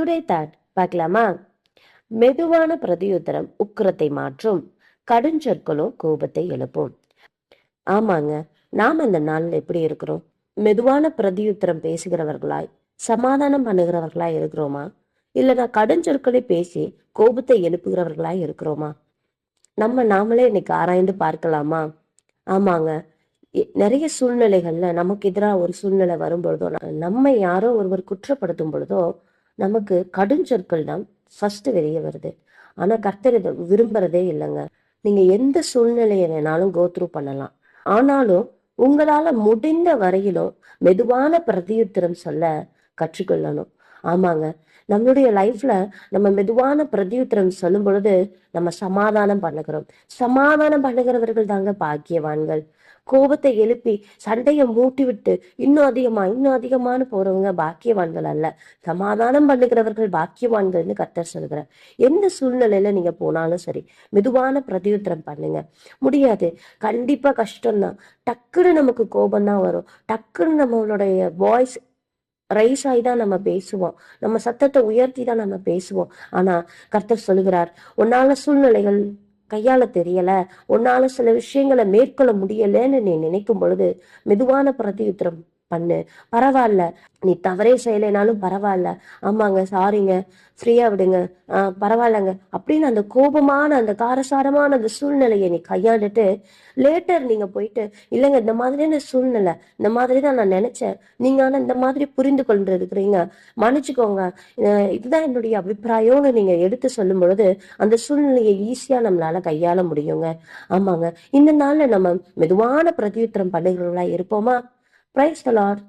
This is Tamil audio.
டுடே தாட் பார்க்கலாமா? மெதுவான பிரதியுத்தரம் உக்கிரத்தை மாற்றும், கடுஞ்சொற்களும் கோபத்தை எழுப்பும். ஆமாங்க, நாம இந்த நாள்ல எப்படி இருக்கிறோம்? மெதுவான பிரதியுத்தரம் பேசுகிறவர்களாய், சமாதானம் பண்ணுகிறவர்களாய் இருக்கிறோமா? இல்லைன்னா கடுஞ்சொற்களை பேசி கோபத்தை எழுப்புகிறவர்களாய் இருக்கிறோமா? நாமளே இன்னைக்கு ஆராய்ந்து பார்க்கலாமா? ஆமாங்க, நிறைய சூழ்நிலைகள்ல நமக்கு எதிராக ஒரு சூழ்நிலை வரும்பொழுதோ, நம்மை யாரோ ஒருவர் குற்றப்படுத்தும் பொழுதோ நமக்கு கடுஞ்சொற்கள் தான் ஃபர்ஸ்ட் வெளியே வருது. ஆனா கர்த்தர் இதை விரும்புறதே இல்லைங்க. நீங்க எந்த சூழ்நிலையை வேணாலும் கோத்ரூ பண்ணலாம், ஆனாலும் உங்களால முடிந்த வரையிலும் மெதுவான பிரதியுத்தரம் சொல்ல கற்றுக்கொள்ளணும். ஆமாங்க, நம்மளுடைய லைஃப்ல நம்ம மெதுவான பிரதியுத்தரம் சொல்லும் பொழுது நம்ம சமாதானம் பண்ணுகிறோம். சமாதானம் பண்ணுகிறவர்கள் தாங்க பாக்கியவான்கள். கோபத்தை எழுப்பி சண்டையை மூட்டி விட்டு இன்னும் அதிகமான போறவங்க பாக்கியவான்கள் அல்ல. சமாதானம் பண்ணுகிறவர்கள் பாக்கியவான்கள்னு கர்த்தர் சொல்கிறார். எந்த சூழ்நிலையில நீங்க போனாலும் சரி, மெதுவான பிரதியுத்தரம் பண்ணுங்க. முடியாது, கண்டிப்பா கஷ்டம்தான். டக்குன்னு நமக்கு கோபம் தான் வரும். டக்குன்னு நம்மளுடைய வாய்ஸ் ரைஸ் ஆகி தான் நம்ம பேசுவோம். நம்ம சத்தத்தை உயர்த்தி தான் நம்ம பேசுவோம். ஆனா கர்த்தர் சொல்லுகிறார், உன்னால சூழ்நிலைகள் கையாள தெரியல, உன்னால சில விஷயங்களை மேற்கொள்ள முடியலன்னு நீ நினைக்கும் பொழுது மெதுவான பிரதியுத்தரம் பண்ணு. பரவாயில்ல, நீ தவறே செய்யலைனாலும் பரவாயில்ல, ஆமாங்க சாரிங்க, ஃப்ரீயா விடுங்க, பரவாயில்லங்க அப்படின்னு அந்த கோபமான அந்த காரசாரமான அந்த சூழ்நிலையை நீ கையாண்டுட்டு லேட்டர் நீங்க போயிட்டு, இல்லைங்க இந்த மாதிரியான சூழ்நிலை, இந்த மாதிரிதான் நான் நினைச்சேன், நீங்க ஆனா இந்த மாதிரி புரிந்து கொண்டு இருக்கிறீங்க, மன்னிச்சுக்கோங்க, இதுதான் என்னுடைய அபிப்பிராயம்னு நீங்க எடுத்து சொல்லும் பொழுது அந்த சூழ்நிலையை ஈஸியா நம்மளால கையாள முடியுங்க. ஆமாங்க, இந்த நாள்ல நம்ம மெதுவான பிரதியுத்தரம் பண்ணுகிறவங்களா இருப்போமா? Praise the Lord.